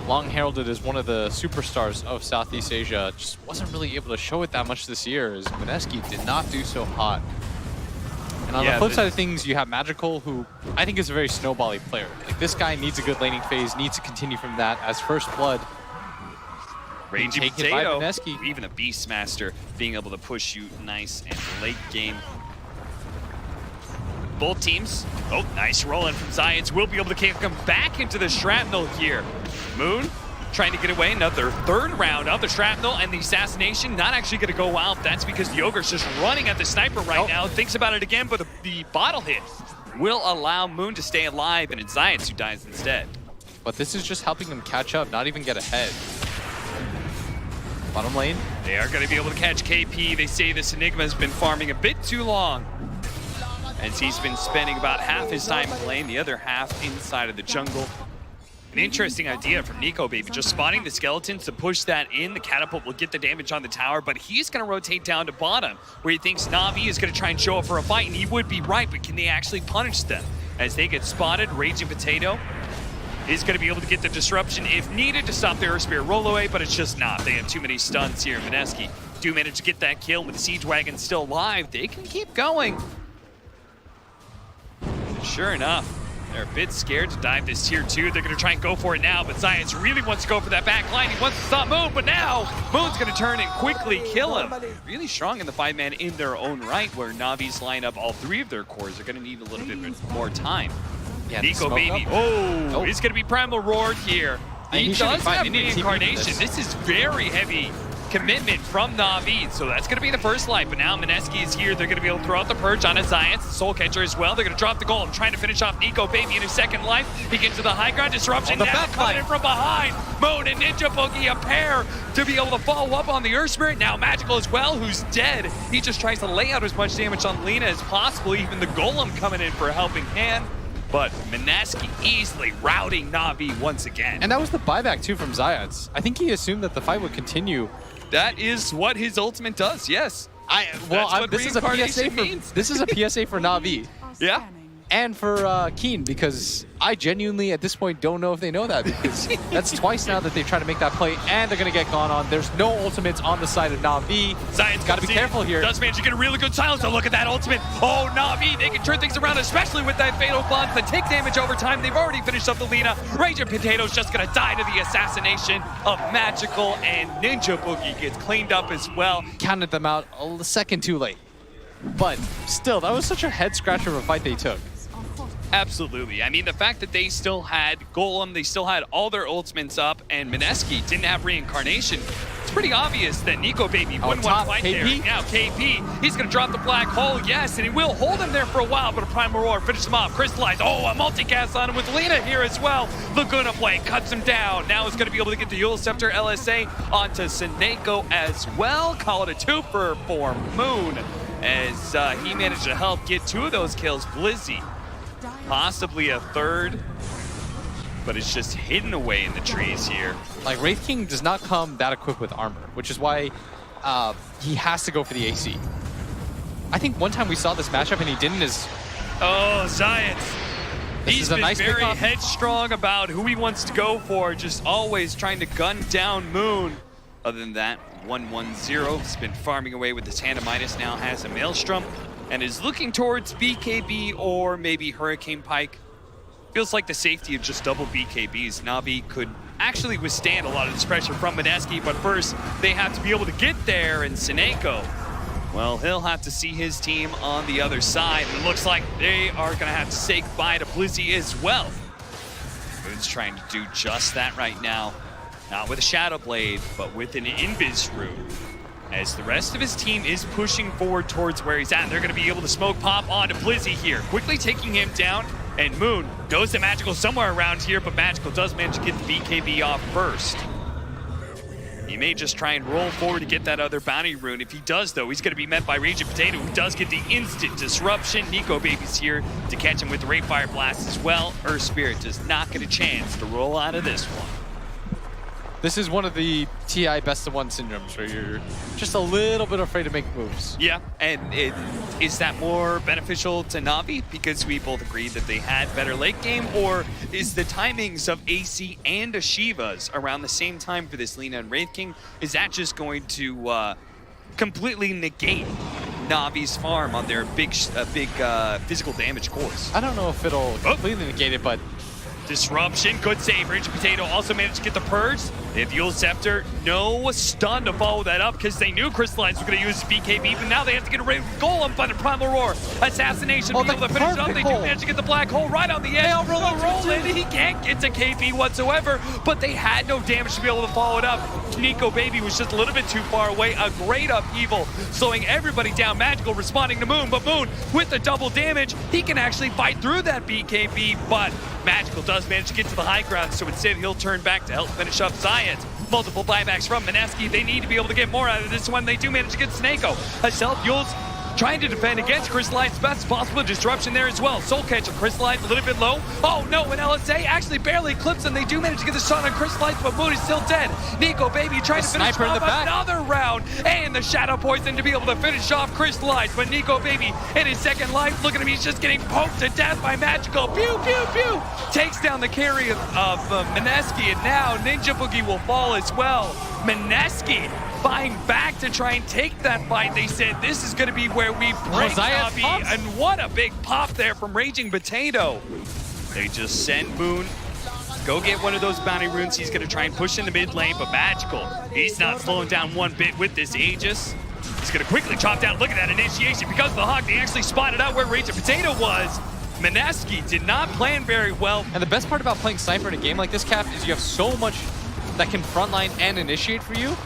long heralded as one of the superstars of Southeast Asia, just wasn't really able to show it that much this year, as MINESKI did not do so hot. And on the flip side of things, you have Magical, who I think is a very snowbally player. Like, this guy needs a good laning phase, needs to continue from that as First Blood. Raging Potato, even a Beastmaster, being able to push you nice and late game. Both teams, oh, nice roll in from Zions, will be able to come back into the Shrapnel here. Moon trying to get away, another third round of the Shrapnel, and the Assassination not actually going to go out. That's because the Ogre's just running at the Sniper right now. Thinks about it again, but the bottle hit will allow Moon to stay alive, and it's Zions who dies instead. But this is just helping them catch up, not even get ahead. Bottom lane. They are going to be able to catch KP. They say this Enigma has been farming a bit too long, as he's been spending about half his time in lane, the other half inside of the jungle. An interesting idea from Nico Baby, just spotting the skeletons to push that in. The catapult will get the damage on the tower, but he's going to rotate down to bottom, where he thinks Navi is going to try and show up for a fight, and he would be right, but can they actually punish them? As they get spotted, Raging Potato is going to be able to get the disruption if needed to stop the Earth Spirit roll away, but it's just not. They have too many stuns here. MINESKI do manage to get that kill with the Siege Wagon still alive. They can keep going. And sure enough, they're a bit scared to dive this tier 2. They're going to try and go for it now, but Science really wants to go for that back line. He wants to stop Moon, but now Moon's going to turn and quickly kill him. Really strong in the 5-man in their own right, where Navi's line up all 3 of their cores. They're going to need a little bit more time. Yeah, Nico Baby, he's going to be Primal Roared here. He does have Reincarnation. This is very heavy commitment from Navi, so that's going to be the first life. But now MINESKI is here. They're going to be able to throw out the Purge on his Zions, Soul Catcher as well. They're going to drop the Golem, trying to finish off Nico Baby in his second life. He gets to the high ground. Disruption now coming in from behind. Moon and Ninja Boogie, a pair to be able to follow up on the Earth Spirit. Now Magical as well, who's dead. He just tries to lay out as much damage on Lina as possible. Even the Golem coming in for a helping hand. But MINESKI easily routing Navi once again. And that was the buyback too from Zions. I think he assumed that the fight would continue. That is what his ultimate does, yes. This is a PSA for Navi. Yeah. And for Keen, because I genuinely, at this point, don't know if they know that, because that's twice now that they've tried to make that play, and they're going to get gone on. There's no ultimates on the side of Navi. Science got to be careful here. Does manage to get a really good silence. So look at that ultimate. Oh, Navi, they can turn things around, especially with that Fatal Glance that take damage over time. They've already finished up the Lina. Raging Potato's just going to die to the assassination of Magical, and Ninja Boogie gets cleaned up as well. Counted them out a second too late. But still, that was such a head-scratcher of a fight they took. Absolutely. I mean, the fact that they still had Golem, they still had all their ultimates up, and MINESKI didn't have Reincarnation, it's pretty obvious that Nico Baby wouldn't want to fight there. Now KP, he's going to drop the Black Hole, yes, and he will hold him there for a while, but a Primal Roar finishes him off. Crystallize, a multicast on him with Lina here as well. Laguna Blade cuts him down. Now he's going to be able to get the Eul Scepter LSA onto Seneko as well. Call it a 2-fer for Moon, as he managed to help get 2 of those kills. Blizzy, possibly a 3rd, but it's just hidden away in the trees here. Like, Wraith King does not come that equipped with armor, which is why he has to go for the AC. I think one time we saw this matchup and he didn't is... Oh, Science. He's been very headstrong about who he wants to go for, just always trying to gun down Moon. Other than that, 1-1-0. He's been farming away with his hand. Midas now has a Maelstrom and is looking towards BKB or maybe Hurricane Pike. Feels like the safety of just double BKBs. Navi could actually withstand a lot of this pressure from MINESKI, but first they have to be able to get there, and Seneko, well, he'll have to see his team on the other side. It looks like they are gonna have to say goodbye to Blizzy as well. Moon's trying to do just that right now. Not with a Shadow Blade, but with an Invis Rune. As the rest of his team is pushing forward towards where he's at. They're going to be able to smoke pop onto Blizzy here, quickly taking him down, and Moon goes to Magical somewhere around here, but Magical does manage to get the BKB off first. He may just try and roll forward to get that other bounty rune. If he does, though, he's going to be met by Raging Potato, who does get the instant disruption. Nico Baby's here to catch him with the Rayfire Blast as well. Earth Spirit does not get a chance to roll out of this one. This is one of the TI best of one syndromes where you're just a little bit afraid to make moves. Yeah, and is that more beneficial to Navi because we both agreed that they had better late game, or is the timings of AC and Ashivas around the same time for this Lina and Wraith King, is that just going to completely negate Navi's farm on their big physical damage cores? I don't know if it'll completely negate it, but Disruption, good save. Raging Potato also managed to get the purge. If Yule Scepter, no stun to follow that up because they knew Crystallize was going to use BKB, but now they have to get rid of Golem, but a Primal Roar. Assassination, be able to finish it up. They do manage to get the black hole right on the edge. Roll in. He can't get to KP whatsoever, but they had no damage to be able to follow it up. Nico Baby was just a little bit too far away. A great upheaval, slowing everybody down. Magical responding to Moon, but Moon with the double damage, he can actually fight through that BKB, but Magical does manage to get to the high ground, so instead he'll turn back to help finish up Zions. Multiple buybacks from MINESKI. They need to be able to get more out of this one. They do manage to get Snako. Herself, Yules trying to defend against Crystallize as best as possible. Disruption there as well. Soul Catcher, Crystallize a little bit low. Oh no, and LSA actually barely clips them. They do manage to get the shot on Crystallize, but Moon is still dead. Nico Baby trying to finish off another round. And the Shadow Poison to be able to finish off Crystallize. But Nico Baby in his second life, look at him, he's just getting poked to death by Magical. Pew, pew, pew. Takes down the carry of MINESKI, and now Ninja Boogie will fall as well. MINESKI buying back to try and take that fight. They said this is going to be where we break Navi, and what a big pop there from Raging Potato. They just send Moon, go get one of those bounty runes. He's going to try and push in the mid lane, but Magical, he's not slowing down one bit with this Aegis. He's going to quickly chop down. Look at that initiation. Because of the hog, they actually spotted out where Raging Potato was. MINESKI did not plan very well. And the best part about playing Sniper in a game like this, Cap, is you have so much that can frontline and initiate for you.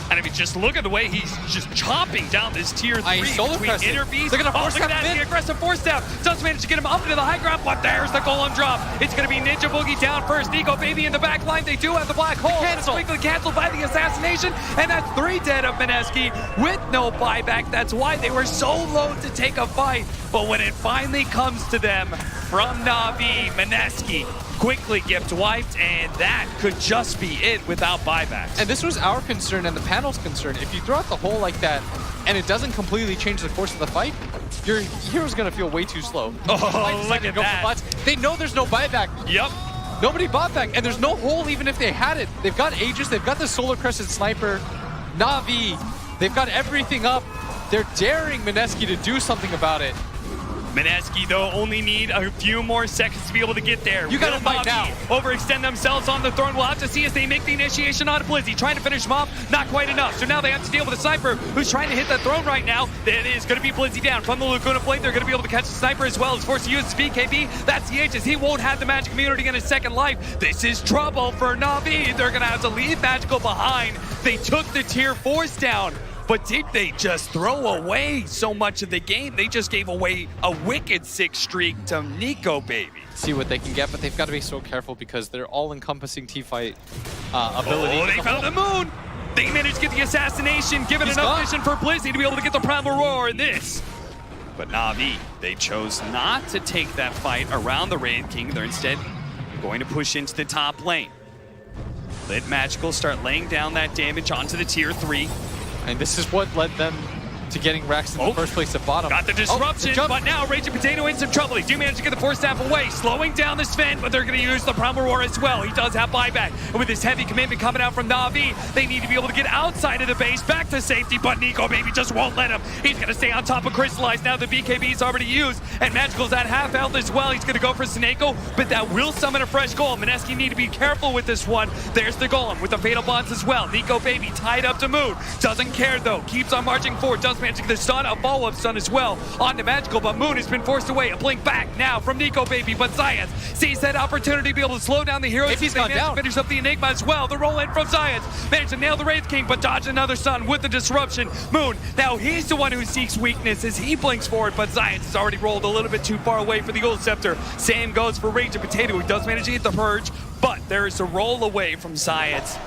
And I mean, just look at the way he's just chopping down this tier 3 between interbees. Look at that, the aggressive force step. Does manage to get him up into the high ground, but there's the Golem drop. It's going to be Ninja Boogie down first. Nico Baby in the back line. They do have the black hole. It's quickly canceled by the assassination, and that's 3 dead of MINESKI with no buyback. That's why they were so loath to take a fight. But when it finally comes to them from Navi, MINESKI quickly gift wiped, and that could just be it without buybacks. And this was our concern and the panel's concern. If you throw out the hole like that and it doesn't completely change the course of the fight, your hero's gonna feel way too slow. Oh, look at that. They know there's no buyback. Yep. Nobody bought back, and there's no hole even if they had it. They've got Aegis, they've got the Solar Crescent Sniper, Navi, they've got everything up. They're daring MINESKI to do something about it. MINESKI, though, only need a few more seconds to be able to get there. You gotta fight now. Overextend themselves on the throne. We'll have to see as they make the initiation on Blizzy. Trying to finish him off, not quite enough. So now they have to deal with a Sniper who's trying to hit that throne right now. That is going to be Blizzy down from the Laguna Blade. They're going to be able to catch the Sniper as well. As forced to use his BKB. That's the Aegis. He won't have the Magic Immunity in his second life. This is trouble for Navi. They're going to have to leave Magical behind. They took the tier 4s down. But did they just throw away so much of the game? They just gave away a wicked 6 streak to Nico Baby. See what they can get, but they've got to be so careful because they're all-encompassing T-fight ability. Oh, they found the Moon! They managed to get the assassination, given enough vision for Blizzy to be able to get the Primal Roar in this. But Navi, they chose not to take that fight around the Wraith King. They're instead going to push into the top lane. Let Magical start laying down that damage onto the tier 3. And this is what led them to getting Rex in the first place at bottom. Got the disruption, but now Raging Potato in some trouble. They do manage to get the force staff away, slowing down the Sven, but they're going to use the Primal Roar as well. He does have buyback. And with this heavy commitment coming out from Navi, they need to be able to get outside of the base, back to safety, but Nico Baby just won't let him. He's going to stay on top of Crystallize. Now the BKB is already used, and Magical's at half health as well. He's going to go for Snako, but that will summon a fresh Golem. MINESKI need to be careful with this one. There's the Golem with the Fatal Bonds as well. Nico Baby tied up to Moon. Doesn't care though. Keeps on marching forward. Does manage to get the stun. A follow-up stun as well on the Magical, but Moon has been forced away. A blink back now from Nico Baby, but Zions sees that opportunity to be able to slow down the heroes. If he's gone down. To finish up the Enigma as well. The roll in from Zions. Managed to nail the Wraith King, but dodge another stun with the disruption. Moon, now he's the one who seeks weakness as he blinks forward, but Zions has already rolled a little bit too far away for the Gold Scepter. Same goes for Raging Potato, who does manage to get the Purge, but there is a roll away from Zions.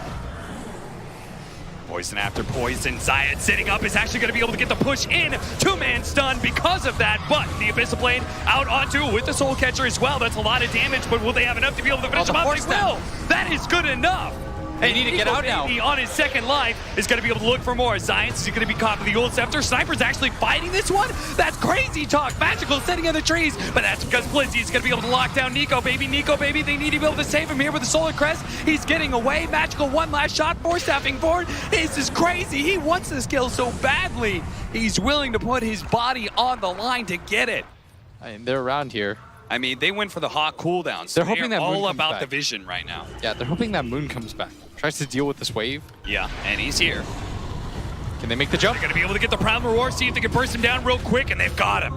Poison after poison. Zion sitting up is actually going to be able to get the push in. 2-man stun because of that, but the Abyssal Blade out onto with the Soul Catcher as well. That's a lot of damage, but will they have enough to be able to finish him up? They will. That is good enough. They need to get out now. On his second life is going to be able to look for more. Science is going to be caught with the Gold Scepter. Sniper's actually fighting this one. That's crazy talk. Magical sitting in the trees, but that's because Blizzy is going to be able to lock down Nico, baby. Nico, baby, they need to be able to save him here with the Solar Crest. He's getting away. Magical one last shot, staffing forward. This is crazy. He wants this kill so badly. He's willing to put his body on the line to get it. And they're around here. I mean, they went for the hot cooldowns. They're hoping that Moon all comes about back. the vision right now. Yeah, they're hoping that Moon comes back. Tries to deal with this wave. Yeah, and he's here. Can they make the jump? They're going to be able to get the Prime Reward, see if they can burst him down real quick, and they've got him.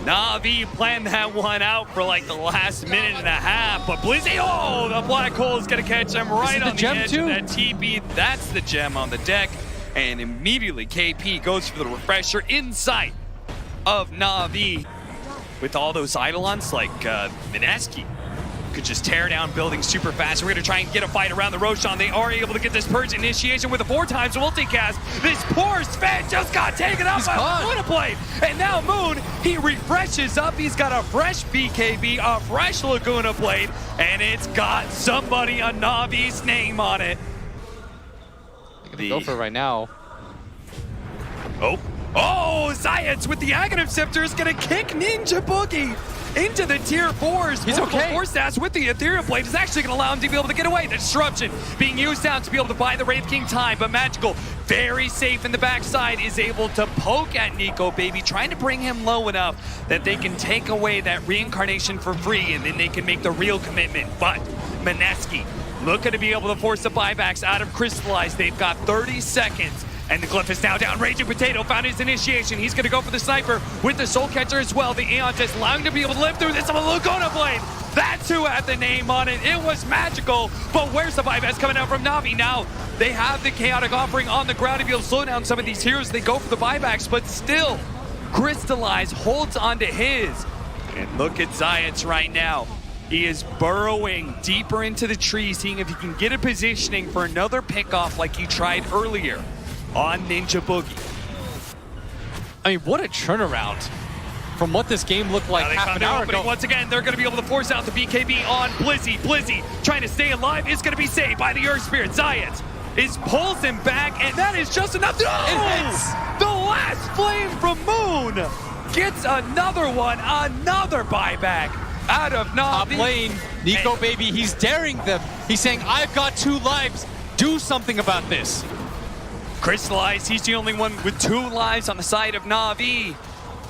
Navi planned that one out for like the last minute and a half, but Blizzy, oh, the black hole is going to catch him right on the edge of that TP. That's the gem on the deck, and immediately KP goes for the refresher inside of Navi. With all those Eidolons like MINESKI could just tear down buildings super fast. We're going to try and get a fight around the Roshan. They are able to get this Purge initiation with a 4x multicast. This poor Sven just got taken out by Laguna Blade. And now Moon, he refreshes up. He's got a fresh BKB, a fresh Laguna Blade, and it's got somebody on Navi's name on it. They're going to go for it right now. Oh, Science with the Aghanim Scepter is going to kick Ninja Boogie into the tier 4s. He's okay. 4 stats with the Ethereal Blade is actually going to allow him to be able to get away. The disruption being used down to be able to buy the Wraith King time, but Magical, very safe in the backside, is able to poke at Nico, baby, trying to bring him low enough that they can take away that reincarnation for free, and then they can make the real commitment. But MINESKI looking to be able to force the buybacks out of Crystallize. They've got 30 seconds. And the Glyph is now down. Raging Potato found his initiation. He's going to go for the Sniper with the Soul Catcher as well. The Aeon just allowing him to be able to live through this. A Laguna Blade. That's who had the name on it. It was Magical. But where's the buybacks coming out from Navi? Now they have the Chaotic Offering on the ground to be able to slow down some of these heroes. They go for the buybacks, but still, Crystallize holds onto his. And look at Zayats right now. He is burrowing deeper into the trees, seeing if he can get a positioning for another pickoff like he tried earlier on Ninja Boogie. I mean, what a turnaround from what this game looked like half an hour ago. Once again, they're going to be able to force out the BKB on Blizzy. Blizzy trying to stay alive is going to be saved by the Earth Spirit. Zayat pulls him back, and that is just enough. No! It hits! The last flame from Moon gets another one, another buyback out of Navi. Top lane, Nico, baby, he's daring them. He's saying, I've got 2 lives. Do something about this. Crystallize, he's the only one with 2 lives on the side of Navi.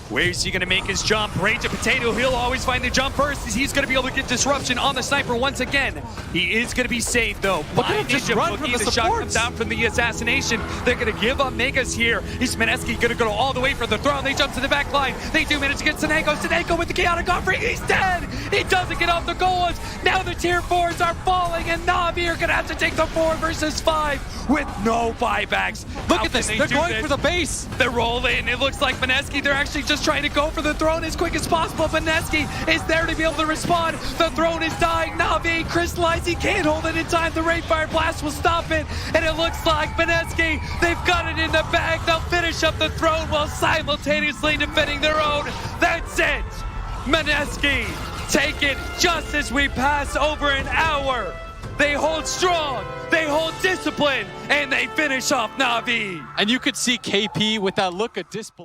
Where's he going to make his jump? Rage of Potato, he'll always find the jump first. He's going to be able to get disruption on the Sniper once again. He is going to be saved, though. Look at him just run from the shot comes out from the assassination. They're going to give up Megas here. Is MINESKI going to go all the way for the throw? They jump to the back line. They do manage to get Seneko. Seneko with the Chaotic Offering. He's dead. He doesn't get off the goals. Now the tier 4s are falling, and Navi are going to have to take the 4 versus 5 with no buybacks. Look at this. They're going for the base. They're rolling. It looks like MINESKI, they're actually just trying to go for the throne as quick as possible. MINESKI is there to be able to respond. The throne is dying. Navi, Crystallize, he can't hold it in time. The Rainfire Blast will stop it. And it looks like MINESKI, they've got it in the bag. They'll finish up the throne while simultaneously defending their own. That's it. MINESKI take it just as we pass over an hour. They hold strong, they hold discipline, and they finish off Navi. And you could see KP with that look of disbelief.